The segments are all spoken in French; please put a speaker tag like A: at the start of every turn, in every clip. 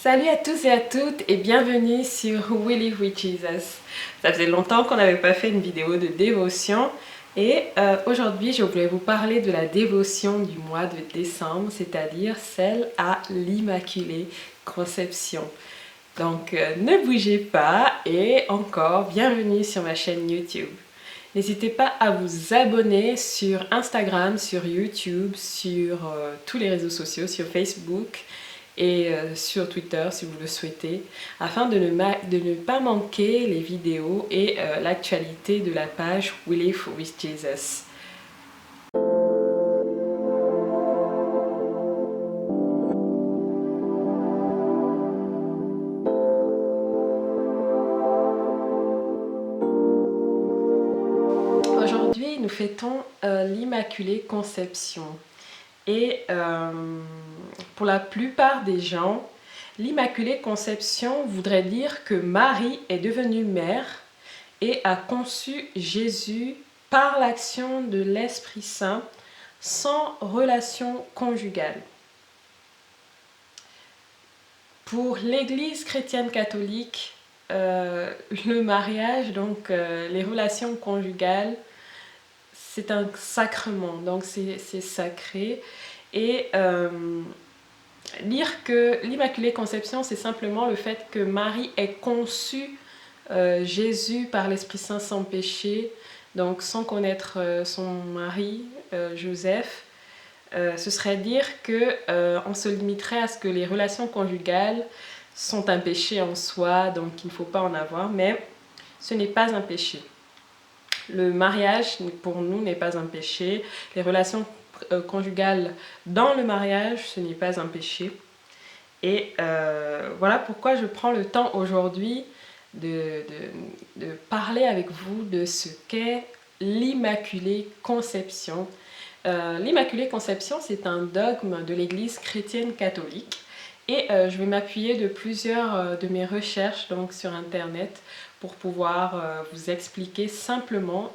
A: Salut à tous et à toutes et bienvenue sur We Live with Jesus. Ça faisait longtemps qu'on n'avait pas fait une vidéo de dévotion et aujourd'hui je voulais vous parler de la dévotion du mois de décembre, c'est-à-dire celle à l'Immaculée Conception. Donc ne bougez pas et encore bienvenue sur ma chaîne YouTube. N'hésitez pas à vous abonner sur Instagram, sur YouTube, sur tous les réseaux sociaux, sur Facebook et sur Twitter si vous le souhaitez, afin de ne pas manquer les vidéos et l'actualité de la page We Live with Jesus. Aujourd'hui, nous fêtons l'Immaculée Conception. Et pour la plupart des gens, l'Immaculée Conception voudrait dire que Marie est devenue mère et a conçu Jésus par l'action de l'Esprit Saint sans relation conjugale. Pour l'Église chrétienne catholique, le mariage, donc les relations conjugales, c'est un sacrement, donc c'est sacré. Et dire que l'Immaculée Conception, c'est simplement le fait que Marie ait conçu Jésus par l'Esprit Saint sans péché, donc sans connaître son mari, Joseph. Ce serait dire qu'on se limiterait à ce que les relations conjugales sont un péché en soi, donc il ne faut pas en avoir, mais ce n'est pas un péché. Le mariage, pour nous, n'est pas un péché. Les relations conjugales dans le mariage, ce n'est pas un péché. Et voilà pourquoi je prends le temps aujourd'hui de parler avec vous de ce qu'est l'Immaculée Conception. L'Immaculée Conception, c'est un dogme de l'Église chrétienne catholique. Et je vais m'appuyer de plusieurs de mes recherches donc, sur Internet pour pouvoir vous expliquer simplement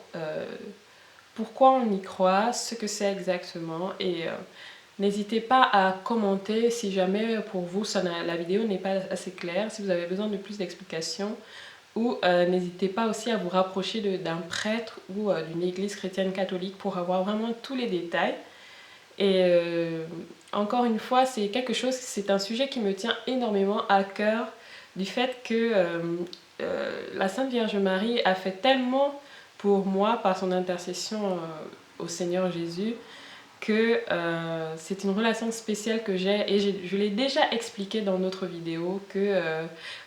A: pourquoi on y croit, ce que c'est exactement. Et n'hésitez pas à commenter si jamais pour vous la vidéo n'est pas assez claire, si vous avez besoin de plus d'explications. Ou n'hésitez pas aussi à vous rapprocher d'un prêtre ou d'une église chrétienne catholique pour avoir vraiment tous les détails. Et encore une fois, c'est un sujet qui me tient énormément à cœur, du fait que la Sainte Vierge Marie a fait tellement pour moi par son intercession au Seigneur Jésus, que c'est une relation spéciale que j'ai, et je l'ai déjà expliqué dans notre vidéo, que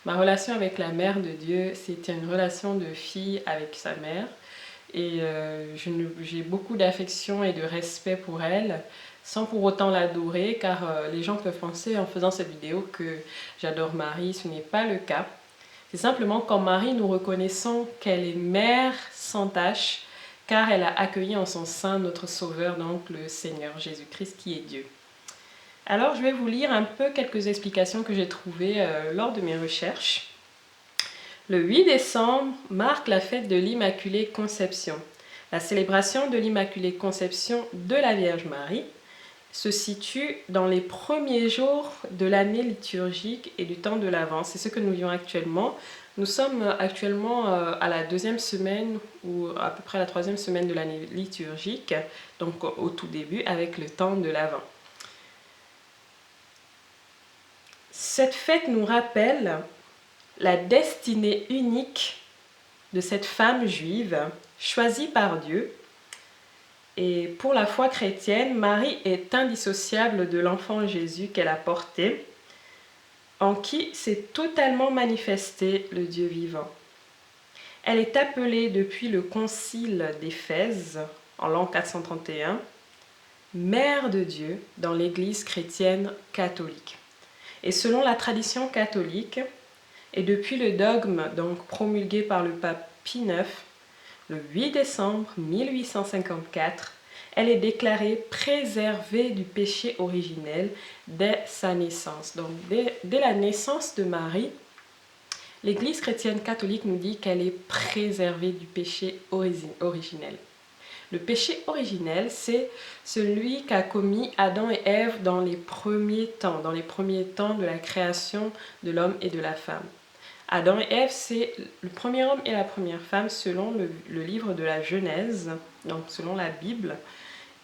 A: ma relation avec la Mère de Dieu, c'était une relation de fille avec sa mère. Et j'ai beaucoup d'affection et de respect pour elle, sans pour autant l'adorer, car les gens peuvent penser en faisant cette vidéo que j'adore Marie. Ce n'est pas le cas. C'est simplement qu'en Marie, nous reconnaissons qu'elle est mère sans tache, car elle a accueilli en son sein notre Sauveur, donc le Seigneur Jésus-Christ qui est Dieu. Alors je vais vous lire un peu quelques explications que j'ai trouvées lors de mes recherches. Le 8 décembre marque la fête de l'Immaculée Conception. La célébration de l'Immaculée Conception de la Vierge Marie se situe dans les premiers jours de l'année liturgique et du temps de l'Avent. C'est ce que nous vivons actuellement. Nous sommes actuellement à la deuxième semaine ou à peu près la troisième semaine de l'année liturgique, donc au tout début avec le temps de l'Avent. Cette fête nous rappelle la destinée unique de cette femme juive choisie par Dieu. Et pour la foi chrétienne, Marie est indissociable de l'enfant Jésus qu'elle a porté, en qui s'est totalement manifesté le Dieu vivant. Elle est appelée depuis le concile d'Éphèse, en l'an 431, Mère de Dieu dans l'Église chrétienne catholique. Et selon la tradition catholique, et depuis le dogme donc promulgué par le pape Pie IX, le 8 décembre 1854, elle est déclarée préservée du péché originel dès sa naissance. Donc dès la naissance de Marie, l'Église chrétienne catholique nous dit qu'elle est préservée du péché originel. Le péché originel, c'est celui qu'a commis Adam et Ève dans les premiers temps de la création de l'homme et de la femme. Adam et Ève, c'est le premier homme et la première femme selon le livre de la Genèse, donc selon la Bible.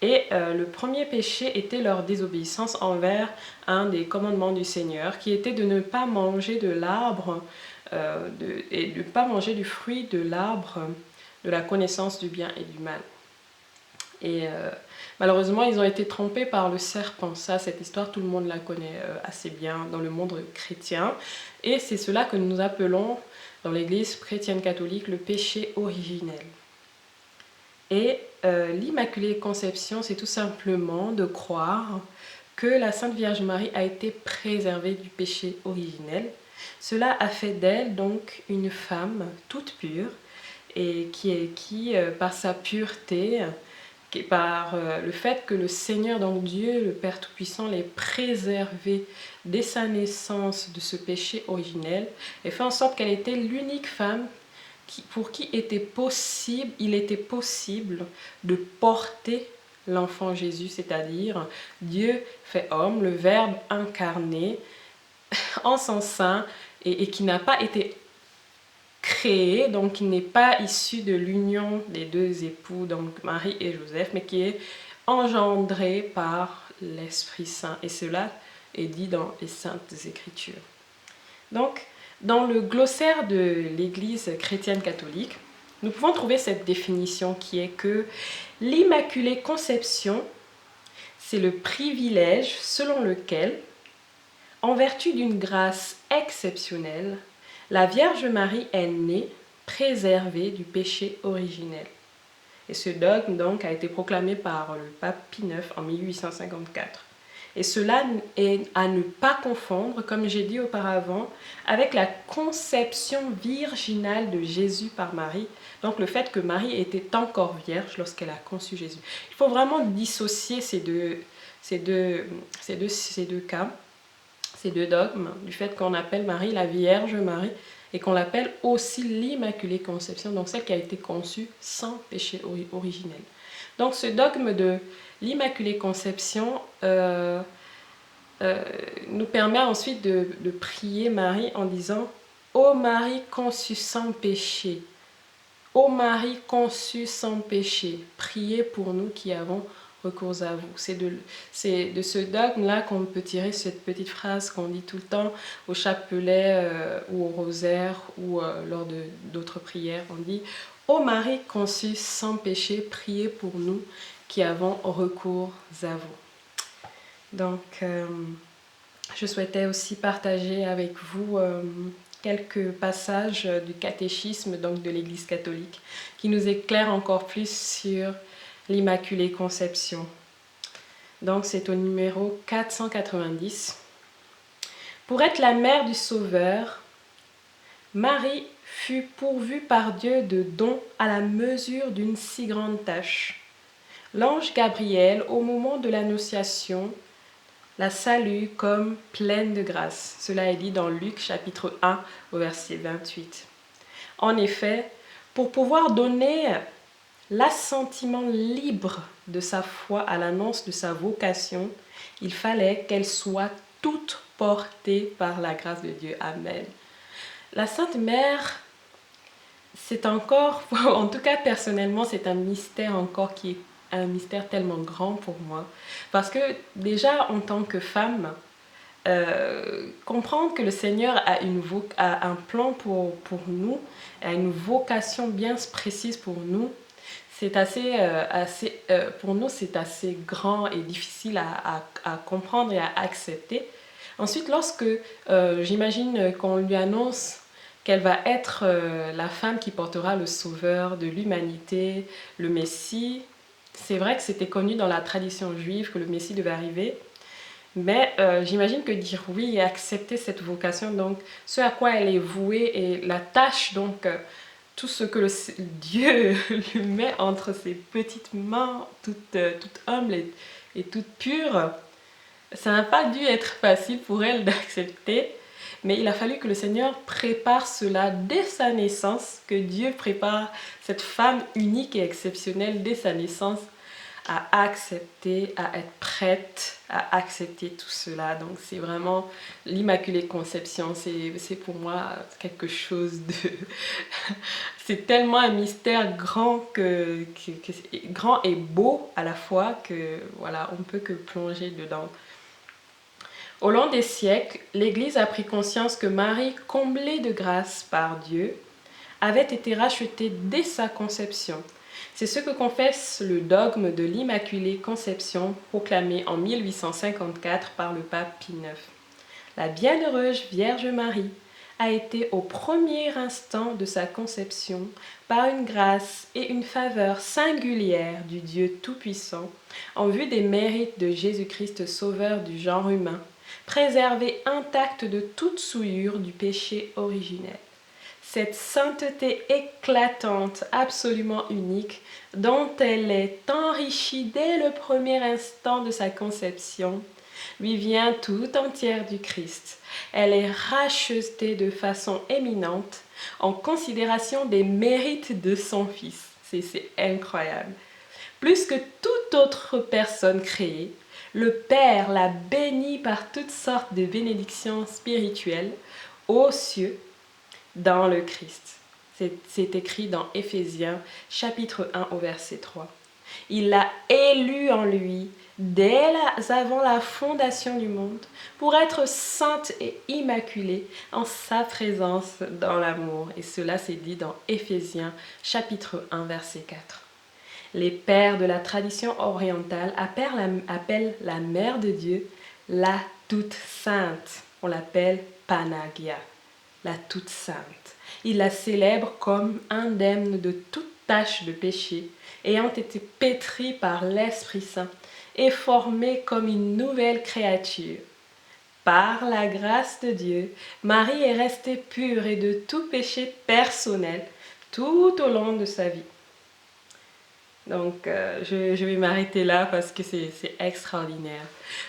A: Et le premier péché était leur désobéissance envers un des commandements du Seigneur, qui était de ne pas manger de l'arbre et de ne pas manger du fruit de l'arbre de la connaissance du bien et du mal. Et malheureusement, ils ont été trompés par le serpent. Ça, cette histoire, tout le monde la connaît assez bien dans le monde chrétien. Et c'est cela que nous appelons dans l'Église chrétienne catholique le péché originel. Et l'Immaculée Conception, c'est tout simplement de croire que la Sainte Vierge Marie a été préservée du péché originel. Cela a fait d'elle donc une femme toute pure et qui par sa pureté, par le fait que le Seigneur, donc Dieu, le Père Tout-Puissant, l'ait préservée dès sa naissance de ce péché originel, et fait en sorte qu'elle était l'unique femme pour qui il était possible de porter l'enfant Jésus, c'est-à-dire Dieu fait homme, le Verbe incarné en son sein et qui n'a pas été créé, donc qui n'est pas issu de l'union des deux époux, donc Marie et Joseph, mais qui est engendré par l'Esprit Saint. Et cela est dit dans les Saintes Écritures. Donc, dans le glossaire de l'Église chrétienne catholique, nous pouvons trouver cette définition qui est que l'Immaculée Conception, c'est le privilège selon lequel, en vertu d'une grâce exceptionnelle, la Vierge Marie est née, préservée du péché originel. Et ce dogme donc a été proclamé par le pape Pie IX en 1854. Et cela est à ne pas confondre, comme j'ai dit auparavant, avec la conception virginale de Jésus par Marie. Donc le fait que Marie était encore vierge lorsqu'elle a conçu Jésus. Il faut vraiment dissocier ces deux cas, ces deux dogmes, du fait qu'on appelle Marie la Vierge Marie et qu'on l'appelle aussi l'Immaculée Conception, donc celle qui a été conçue sans péché originel. Donc ce dogme de l'Immaculée Conception nous permet ensuite de prier Marie en disant « Ô Marie conçue sans péché, ô Marie conçue sans péché, priez pour nous qui avons recours à vous. » C'est de ce dogme-là qu'on peut tirer cette petite phrase qu'on dit tout le temps au chapelet ou au rosaire ou lors d'autres prières. On dit « Ô Marie conçue sans péché, priez pour nous qui avons recours à vous. » Donc, je souhaitais aussi partager avec vous quelques passages du catéchisme donc de l'Église catholique qui nous éclairent encore plus sur l'Immaculée Conception. Donc, c'est au numéro 490. Pour être la mère du Sauveur, Marie fut pourvue par Dieu de dons à la mesure d'une si grande tâche. L'ange Gabriel, au moment de l'Annonciation, la salue comme pleine de grâce. Cela est dit dans Luc chapitre 1 au verset 28. En effet, pour pouvoir donner l'assentiment libre de sa foi à l'annonce de sa vocation, il fallait qu'elle soit toute portée par la grâce de Dieu. Amen. La Sainte Mère, c'est encore, en tout cas personnellement, c'est un mystère encore qui est un mystère tellement grand pour moi. Parce que déjà, en tant que femme, comprendre que le Seigneur a un plan pour nous, a une vocation bien précise pour nous, c'est pour nous, c'est assez grand et difficile à comprendre et à accepter. Ensuite, lorsque j'imagine qu'on lui annonce qu'elle va être la femme qui portera le sauveur de l'humanité, le Messie, c'est vrai que c'était connu dans la tradition juive que le Messie devait arriver, mais j'imagine que dire oui et accepter cette vocation, donc ce à quoi elle est vouée et la tâche, donc tout ce que Dieu lui met entre ses petites mains, toutes humbles et toutes pures, ça n'a pas dû être facile pour elle d'accepter. Mais il a fallu que le Seigneur prépare cela dès sa naissance, que Dieu prépare cette femme unique et exceptionnelle dès sa naissance à accepter, à être prête à accepter tout cela. Donc c'est vraiment l'Immaculée Conception, c'est pour moi quelque chose de... c'est tellement un mystère grand, grand et beau à la fois que voilà, on ne peut que plonger dedans. Au long des siècles, l'Église a pris conscience que Marie, comblée de grâce par Dieu, avait été rachetée dès sa conception. C'est ce que confesse le dogme de l'Immaculée Conception proclamé en 1854 par le pape Pie IX. La bienheureuse Vierge Marie a été au premier instant de sa conception, par une grâce et une faveur singulière du Dieu Tout-Puissant, en vue des mérites de Jésus-Christ Sauveur du genre humain, préservée intacte de toute souillure du péché originel. Cette sainteté éclatante, absolument unique, dont elle est enrichie dès le premier instant de sa conception, lui vient tout entière du Christ. Elle est rachetée de façon éminente en considération des mérites de son Fils. C'est incroyable. Plus que toute autre personne créée, le Père l'a bénie par toutes sortes de bénédictions spirituelles aux cieux dans le Christ. C'est écrit dans Éphésiens chapitre 1 au verset 3. Il l'a élu en lui avant la fondation du monde pour être sainte et immaculée en sa présence dans l'amour. Et cela c'est dit dans Éphésiens chapitre 1 verset 4. Les pères de la tradition orientale appellent la mère de Dieu la toute sainte. On l'appelle Panagia, la toute sainte. Ils la célèbrent comme indemne de toute tache de péché, ayant été pétrie par l'Esprit Saint et formée comme une nouvelle créature. Par la grâce de Dieu, Marie est restée pure et de tout péché personnel tout au long de sa vie. Donc, je vais m'arrêter là parce que c'est extraordinaire.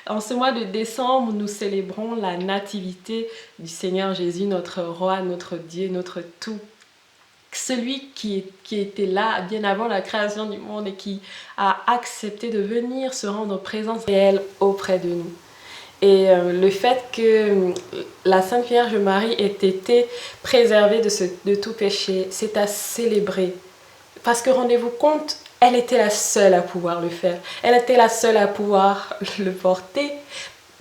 A: En ce mois de décembre, nous célébrons la nativité du Seigneur Jésus, notre roi, notre Dieu, notre tout. Celui qui était là bien avant la création du monde et qui a accepté de venir se rendre présence réelle auprès de nous. Et le fait que la Sainte Vierge Marie ait été préservée de tout péché, c'est à célébrer. Parce que rendez-vous compte, elle était la seule à pouvoir le faire. Elle était la seule à pouvoir le porter.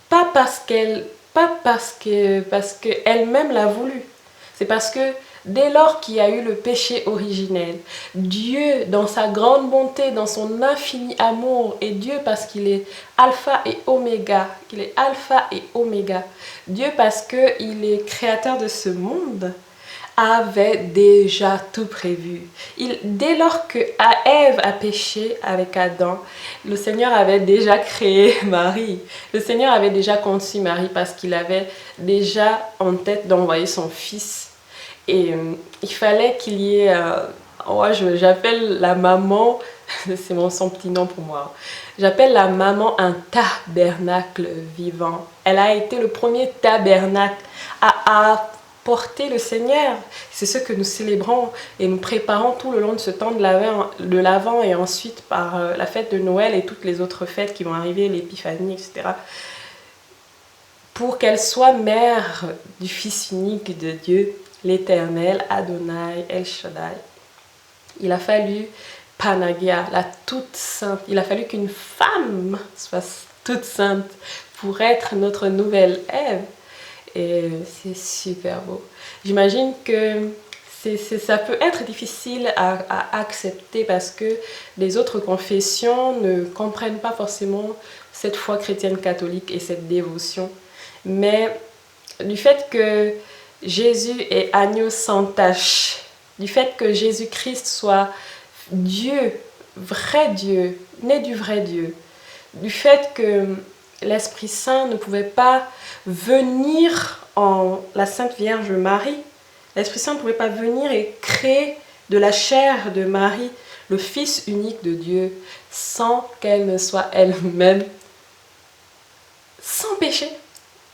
A: Parce qu'elle-même l'a voulu. C'est parce que dès lors qu'il y a eu le péché originel, Dieu, dans sa grande bonté, dans son infini amour, et Dieu parce qu'il est alpha et oméga, Dieu parce qu'il est créateur de ce monde, avait déjà tout prévu. Dès lors que Ève a péché avec Adam, le Seigneur avait déjà créé Marie. Le Seigneur avait déjà conçu Marie parce qu'il avait déjà en tête d'envoyer son fils. Et il fallait qu'il y ait... j'appelle la maman, c'est son petit nom pour moi. J'appelle la maman un tabernacle vivant. Elle a été le premier tabernacle à porter le Seigneur. C'est ce que nous célébrons et nous préparons tout le long de ce temps de l'Avent et ensuite par la fête de Noël et toutes les autres fêtes qui vont arriver, l'épiphanie, etc. Pour qu'elle soit mère du Fils unique de Dieu, l'Éternel, Adonai, El Shaddai. Il a fallu Panagia, la toute sainte. Il a fallu qu'une femme soit toute sainte pour être notre nouvelle Ève. Et c'est super beau. J'imagine que ça peut être difficile à accepter parce que les autres confessions ne comprennent pas forcément cette foi chrétienne catholique et cette dévotion. Mais du fait que Jésus est agneau sans tache, du fait que Jésus-Christ soit Dieu, né du vrai Dieu, du fait que l'Esprit Saint ne pouvait pas venir en la Sainte Vierge Marie. L'Esprit Saint ne pouvait pas venir et créer de la chair de Marie le Fils unique de Dieu sans qu'elle ne soit elle-même sans péché.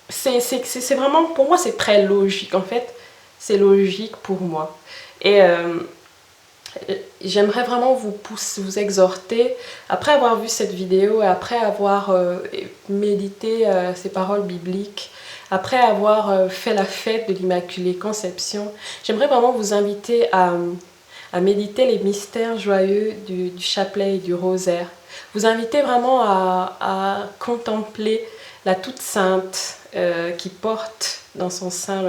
A: c'est vraiment, pour moi, c'est très logique. En fait, c'est logique pour moi. Et j'aimerais vraiment vous exhorter, après avoir vu cette vidéo et après avoir médité ces paroles bibliques, après avoir fait la fête de l'Immaculée Conception, j'aimerais vraiment vous inviter à méditer les mystères joyeux du chapelet et du rosaire. Vous inviter vraiment à contempler la toute sainte qui porte dans son sein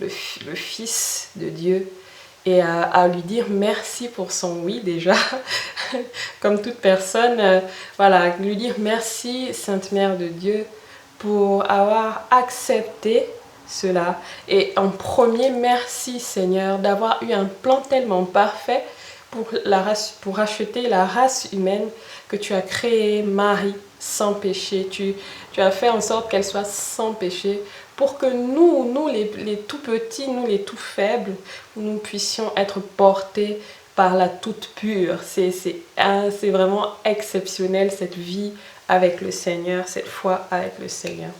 A: le Fils de Dieu et à lui dire merci pour son oui déjà, comme toute personne, voilà, lui dire merci Sainte Mère de Dieu pour avoir accepté cela. Et en premier, merci Seigneur d'avoir eu un plan tellement parfait pour racheter la race humaine que tu as créée, Marie, sans péché. Tu as fait en sorte qu'elle soit sans péché pour que nous les tout petits, nous les tout faibles, nous puissions être portés par la toute pure. C'est vraiment exceptionnel cette vie avec le Seigneur, cette foi avec le Seigneur.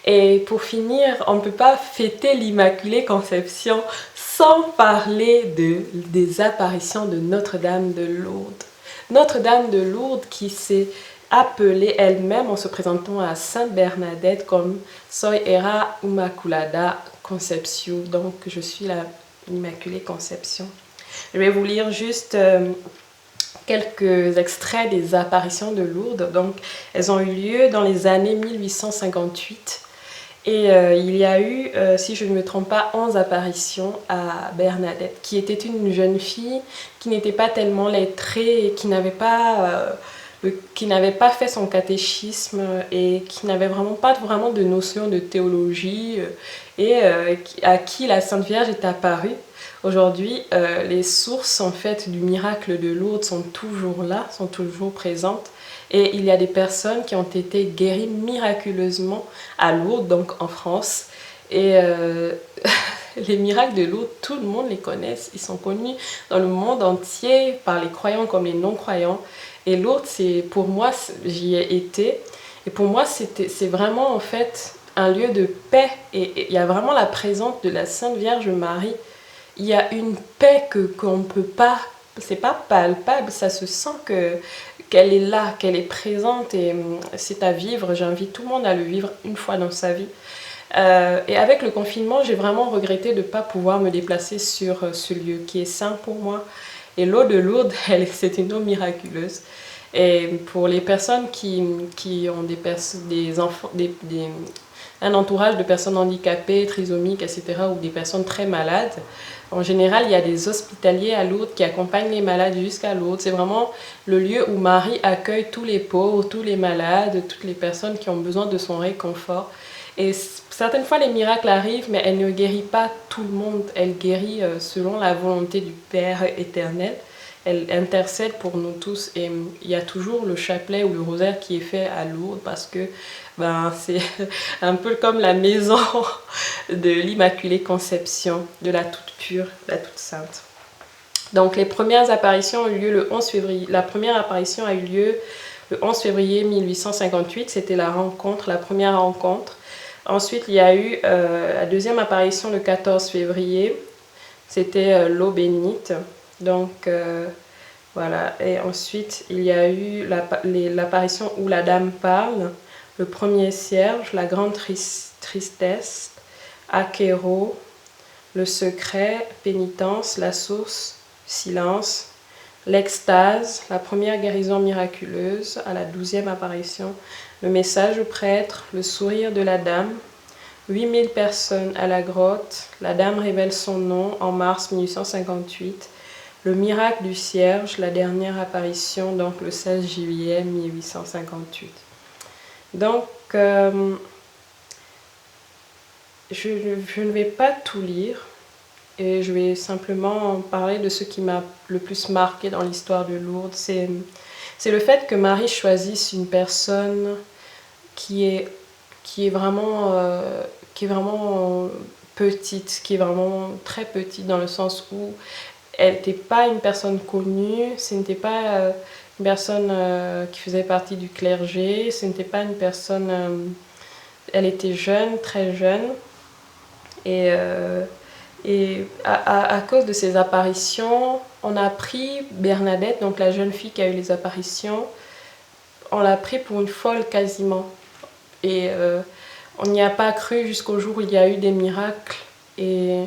A: Et pour finir, on ne peut pas fêter l'Immaculée Conception sans parler des apparitions de Notre-Dame de Lourdes. Notre-Dame de Lourdes qui s'est appelée elle-même en se présentant à Sainte Bernadette comme Soy Era Immaculada Conception. Donc je suis l'Immaculée Conception. Je vais vous lire juste quelques extraits des apparitions de Lourdes. Donc elles ont eu lieu dans les années 1858. Et il y a eu, si je ne me trompe pas, 11 apparitions à Bernadette, qui était une jeune fille qui n'était pas tellement lettrée et qui n'avait pas fait son catéchisme et qui n'avait vraiment pas vraiment de notion de théologie et à qui la Sainte Vierge est apparue. Aujourd'hui, les sources en fait du miracle de Lourdes sont toujours là, sont toujours présentes. Et il y a des personnes qui ont été guéries miraculeusement à Lourdes, donc en France. Et les miracles de Lourdes, tout le monde les connaît. Ils sont connus dans le monde entier par les croyants comme les non-croyants. Et Lourdes, pour moi, j'y ai été. Et pour moi, c'est vraiment en fait un lieu de paix. Et il y a vraiment la présence de la Sainte Vierge Marie. Il y a une paix qu'on ne peut pas... C'est pas palpable, ça se sent qu'elle est là, qu'elle est présente et c'est à vivre. J'invite tout le monde à le vivre une fois dans sa vie. Et avec le confinement, j'ai vraiment regretté de ne pas pouvoir me déplacer sur ce lieu qui est saint pour moi. Et l'eau de Lourdes, c'est une eau miraculeuse. Et pour les personnes qui ont des enfants, un entourage de personnes handicapées, trisomiques, etc., ou des personnes très malades, en général, il y a des hospitaliers à Lourdes qui accompagnent les malades jusqu'à Lourdes. C'est vraiment le lieu où Marie accueille tous les pauvres, tous les malades, toutes les personnes qui ont besoin de son réconfort. Et certaines fois, les miracles arrivent, mais elle ne guérit pas tout le monde. Elle guérit selon la volonté du Père éternel. Elle intercède pour nous tous. Et il y a toujours le chapelet ou le rosaire qui est fait à Lourdes parce que c'est un peu comme la maison de l'Immaculée Conception, de la toute pure, la toute sainte. Donc les premières apparitions ont eu lieu le 11 février. La première apparition a eu lieu le 11 février 1858. C'était la première rencontre. Ensuite, il y a eu la deuxième apparition le 14 février. C'était l'eau bénite. Donc voilà. Et ensuite, il y a eu l'apparition où la dame parle. Le premier cierge, la grande tristesse, Achéro, le secret, pénitence, la source, silence, l'extase, la première guérison miraculeuse à la 12e apparition, le message au prêtre, le sourire de la dame, 8000 personnes à la grotte, la dame révèle son nom en mars 1858, le miracle du cierge, la dernière apparition, donc le 16 juillet 1858. Donc, je ne vais pas tout lire et je vais simplement parler de ce qui m'a le plus marqué dans l'histoire de Lourdes. C'est le fait que Marie choisisse une personne qui est vraiment petite, qui est vraiment très petite dans le sens où elle n'était pas une personne connue, ce n'était pas une personne qui faisait partie du clergé, ce n'était pas une personne elle était jeune, très jeune, et, à cause de ces apparitions, on a pris Bernadette, donc la jeune fille qui a eu les apparitions, on l'a pris pour une folle quasiment. Et on n'y a pas cru jusqu'au jour où il y a eu des miracles. Et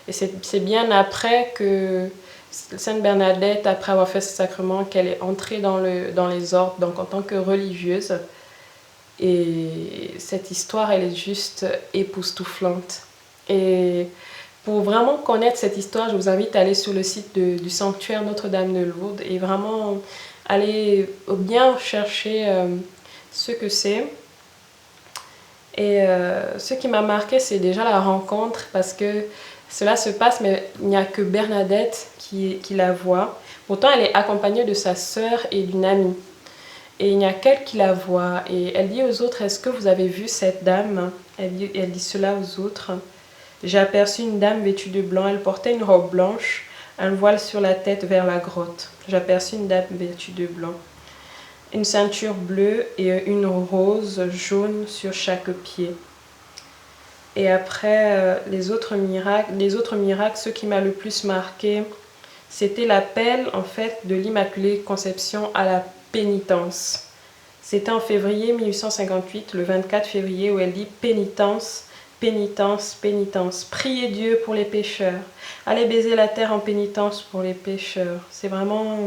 A: c'est bien après que Sainte Bernadette, après avoir fait ce sacrement, qu'elle est entrée dans les ordres, donc en tant que religieuse. Et cette histoire, elle est juste époustouflante. Et pour vraiment connaître cette histoire, je vous invite à aller sur le site du sanctuaire Notre-Dame de Lourdes et vraiment aller bien chercher ce que c'est. Et ce qui m'a marqué, c'est déjà la rencontre, parce que cela se passe, mais il n'y a que Bernadette qui la voit. Pourtant, elle est accompagnée de sa sœur et d'une amie. Et il n'y a qu'elle qui la voit. Et elle dit aux autres, est-ce que vous avez vu cette dame? Elle dit cela aux autres. J'ai aperçu une dame vêtue de blanc. Elle portait une robe blanche, un voile sur la tête vers la grotte. J'ai aperçu une dame vêtue de blanc. Une ceinture bleue et une rose jaune sur chaque pied. Et après, les autres miracles, ce qui m'a le plus marqué, c'était l'appel en fait de l'Immaculée Conception à la pénitence. C'était en février 1858, le 24 février, où elle dit pénitence, pénitence, pénitence. Priez Dieu pour les pécheurs. Allez baiser la terre en pénitence pour les pécheurs. C'est vraiment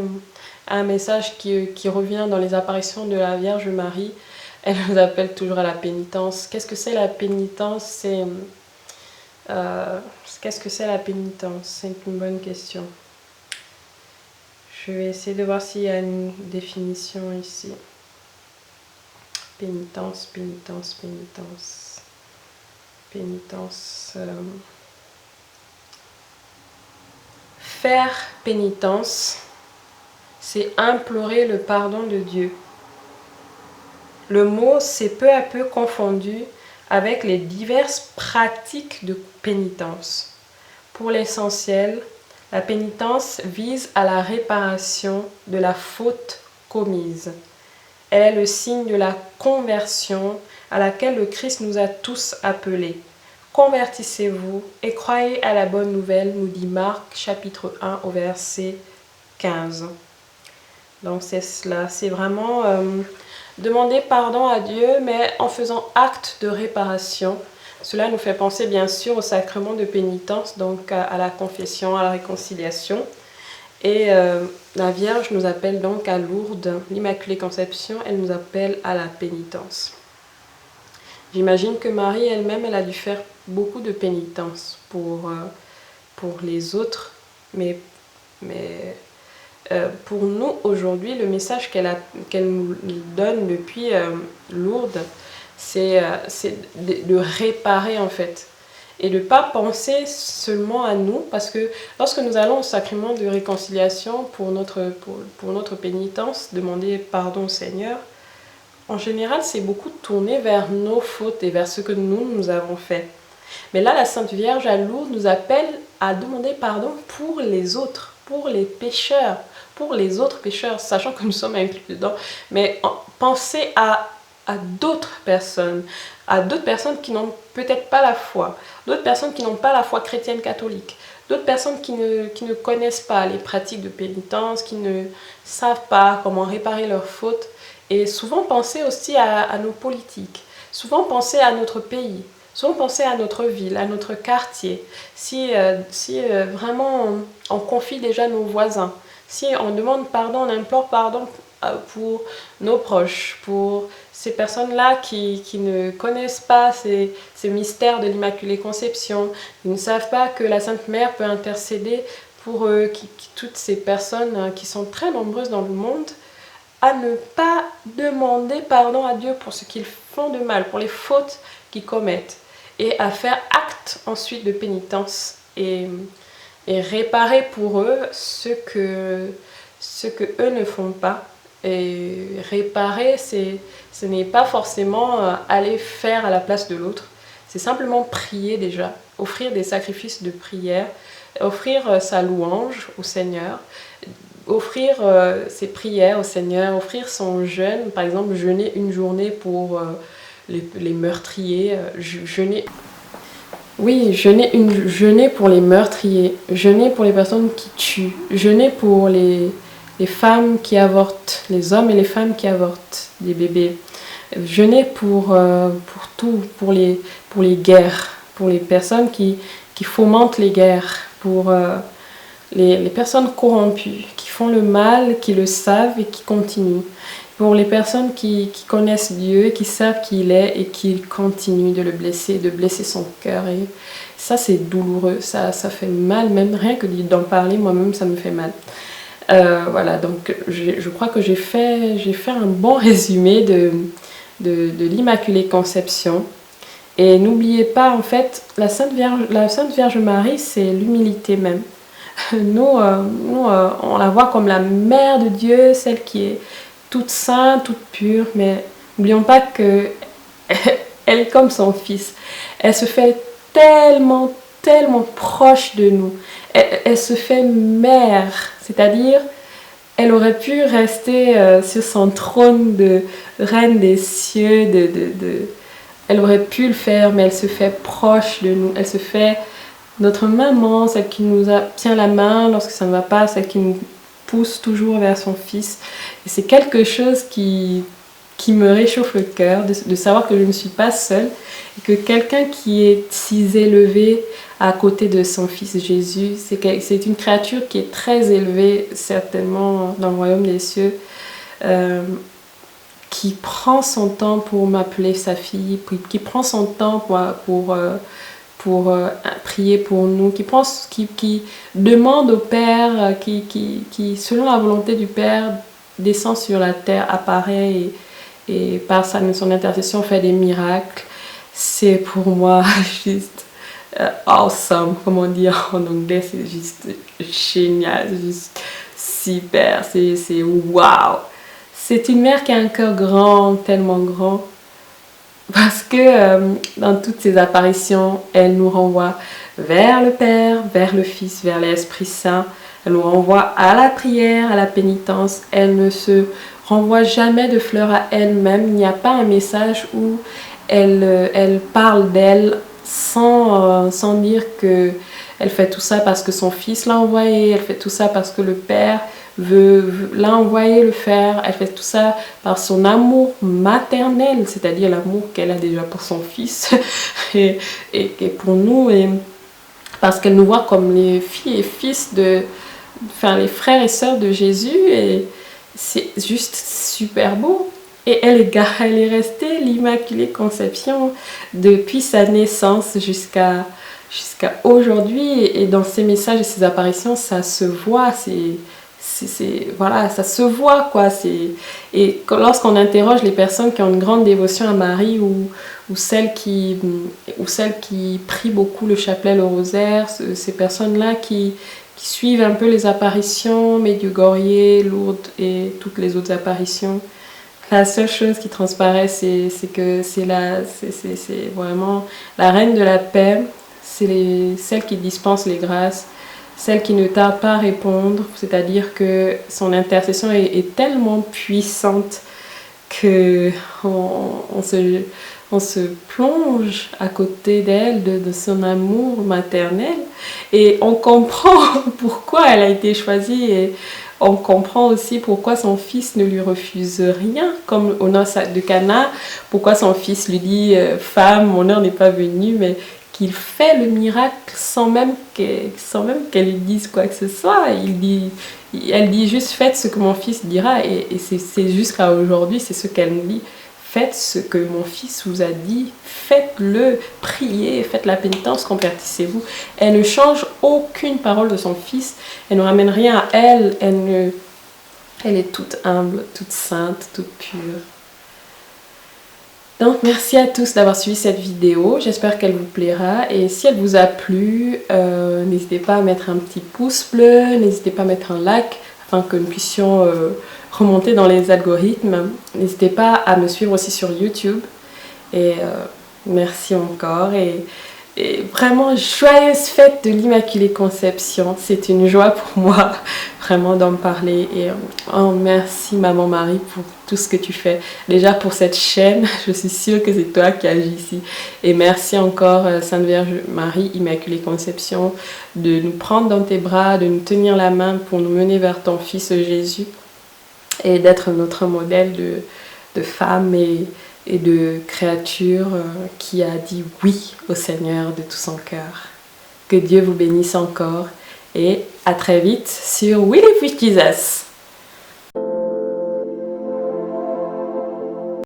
A: un message qui revient dans les apparitions de la Vierge Marie. Elle nous appelle toujours à la pénitence. Qu'est-ce que c'est la pénitence? Qu'est-ce que c'est la pénitence? C'est une bonne question. Je vais essayer de voir s'il y a une définition ici. Pénitence, pénitence, pénitence. Pénitence. Faire pénitence, c'est implorer le pardon de Dieu. Le mot s'est peu à peu confondu avec les diverses pratiques de pénitence. Pour l'essentiel, la pénitence vise à la réparation de la faute commise. Elle est le signe de la conversion à laquelle le Christ nous a tous appelés. Convertissez-vous et croyez à la bonne nouvelle, nous dit Marc chapitre 1 au verset 15. Donc c'est cela, c'est vraiment demander pardon à Dieu, mais en faisant acte de réparation. Cela nous fait penser bien sûr au sacrement de pénitence, donc à la confession, à la réconciliation. Et la Vierge nous appelle donc à Lourdes, l'Immaculée Conception, elle nous appelle à la pénitence. J'imagine que Marie elle-même, elle a dû faire beaucoup de pénitence pour les autres, mais pour nous aujourd'hui, le message qu'elle nous donne depuis Lourdes, c'est de réparer en fait. Et de ne pas penser seulement à nous, parce que lorsque nous allons au sacrement de réconciliation pour notre pénitence, demander pardon au Seigneur, en général, c'est beaucoup tourné vers nos fautes et vers ce que nous avons fait. Mais là, la Sainte Vierge à Lourdes nous appelle à demander pardon pour les autres, pour les pécheurs, pour les autres pécheurs, sachant que nous sommes inclus dedans. Mais pensez à d'autres personnes qui n'ont peut-être pas la foi, d'autres personnes qui n'ont pas la foi chrétienne catholique, d'autres personnes qui ne connaissent pas les pratiques de pénitence, qui ne savent pas comment réparer leurs fautes. Et souvent penser aussi à nos politiques, souvent penser à notre pays, souvent penser à notre ville, à notre quartier. Si vraiment on confie déjà nos voisins, si on demande pardon, on implore pardon pour nos proches, pour ces personnes-là qui ne connaissent pas ces mystères de l'Immaculée Conception, qui ne savent pas que la Sainte Mère peut intercéder pour eux, toutes ces personnes qui sont très nombreuses dans le monde, à ne pas demander pardon à Dieu pour ce qu'ils font de mal, pour les fautes qu'ils commettent, et à faire acte ensuite de pénitence et réparer pour eux ce que eux ne font pas. Et réparer, ce n'est pas forcément aller faire à la place de l'autre, c'est simplement prier déjà, offrir des sacrifices de prière, offrir sa louange au Seigneur, offrir ses prières au Seigneur, offrir son jeûne, par exemple jeûner une journée pour les meurtriers. Oui, jeûner pour les meurtriers, jeûner pour les personnes qui tuent, jeûner pour les femmes qui avortent, les hommes et les femmes qui avortent des bébés, jeûner pour tout, pour les guerres, pour les personnes qui fomentent les guerres, pour les personnes corrompues, qui font le mal, qui le savent et qui continuent. Pour les personnes qui connaissent Dieu, qui savent qui il est et qui continuent de le blesser, de blesser son cœur. Et ça, c'est douloureux, ça fait mal, même rien que d'en parler, moi-même, ça me fait mal. Voilà, donc je crois que j'ai fait un bon résumé de l'Immaculée Conception. Et n'oubliez pas, en fait, la Sainte Vierge Marie, c'est l'humilité même. Nous, on la voit comme la mère de Dieu, celle qui est toute sainte, toute pure, mais n'oublions pas que elle est comme son fils. Elle se fait tellement proche de nous. Elle se fait mère, c'est-à-dire elle aurait pu rester sur son trône de reine des cieux, elle aurait pu le faire, mais elle se fait proche de nous. Elle se fait notre maman, celle qui nous tient la main lorsque ça ne va pas, celle qui nous pousse toujours vers son fils. Et c'est quelque chose qui me réchauffe le cœur, de savoir que je ne suis pas seule et que quelqu'un qui est si élevé à côté de son fils Jésus, c'est une créature qui est très élevée, certainement dans le royaume des cieux, qui prend son temps pour m'appeler sa fille, qui prend son temps pour prier pour nous, qui demande au Père, qui selon la volonté du Père descend sur la terre, apparaît et par son intercession fait des miracles. C'est pour moi juste awesome, comme on dit en anglais, c'est juste génial, c'est juste super, c'est waouh. C'est une mère qui a un cœur grand, tellement grand. Parce que dans toutes ses apparitions, elle nous renvoie vers le Père, vers le Fils, vers l'Esprit Saint. Elle nous renvoie à la prière, à la pénitence. Elle ne se renvoie jamais de fleurs à elle-même. Il n'y a pas un message où elle parle d'elle sans dire qu'elle fait tout ça parce que son Fils l'a envoyé. Elle fait tout ça parce que le Père l'a envoyé le faire. Elle fait tout ça par son amour maternel, c'est-à-dire l'amour qu'elle a déjà pour son fils et pour nous, et parce qu'elle nous voit comme les filles et fils les frères et sœurs de Jésus, et c'est juste super beau. Et elle est restée l'Immaculée Conception depuis sa naissance jusqu'à aujourd'hui, et dans ses messages et ses apparitions, ça se voit, voilà, ça se voit quoi. Et lorsqu'on interroge les personnes qui ont une grande dévotion à Marie ou celles qui prient beaucoup le chapelet, le rosaire, ces personnes-là qui suivent un peu les apparitions, Medjugorje, Lourdes et toutes les autres apparitions, la seule chose qui transparaît, c'est que c'est vraiment la reine de la paix, c'est celle qui dispense les grâces, celle qui ne tarde pas à répondre, c'est-à-dire que son intercession est tellement puissante que on se plonge à côté d'elle, de son amour maternel, et on comprend pourquoi elle a été choisie, et on comprend aussi pourquoi son fils ne lui refuse rien, comme au noces de Cana, pourquoi son fils lui dit « Femme, mon heure n'est pas venue », mais qu'il fait le miracle sans même qu'elle lui dise quoi que ce soit. Elle dit juste « Faites ce que mon fils dira », et c'est jusqu'à aujourd'hui, c'est ce qu'elle nous dit. Faites ce que mon fils vous a dit, faites-le, priez, faites la pénitence, convertissez-vous. Elle ne change aucune parole de son fils, elle ne ramène rien à elle, elle est toute humble, toute sainte, toute pure. Donc merci à tous d'avoir suivi cette vidéo, j'espère qu'elle vous plaira, et si elle vous a plu, n'hésitez pas à mettre un petit pouce bleu, n'hésitez pas à mettre un like afin que nous puissions remonter dans les algorithmes. N'hésitez pas à me suivre aussi sur YouTube, et merci encore, et Et vraiment, joyeuse fête de l'Immaculée Conception. C'est une joie pour moi, vraiment, d'en parler. Et oh, merci, Maman Marie, pour tout ce que tu fais. Déjà, pour cette chaîne, je suis sûre que c'est toi qui agis ici. Et merci encore, Sainte Vierge Marie, Immaculée Conception, de nous prendre dans tes bras, de nous tenir la main pour nous mener vers ton Fils Jésus et d'être notre modèle de femme et de créature qui a dit oui au Seigneur de tout son cœur. Que Dieu vous bénisse encore et à très vite sur We Live with Jesus.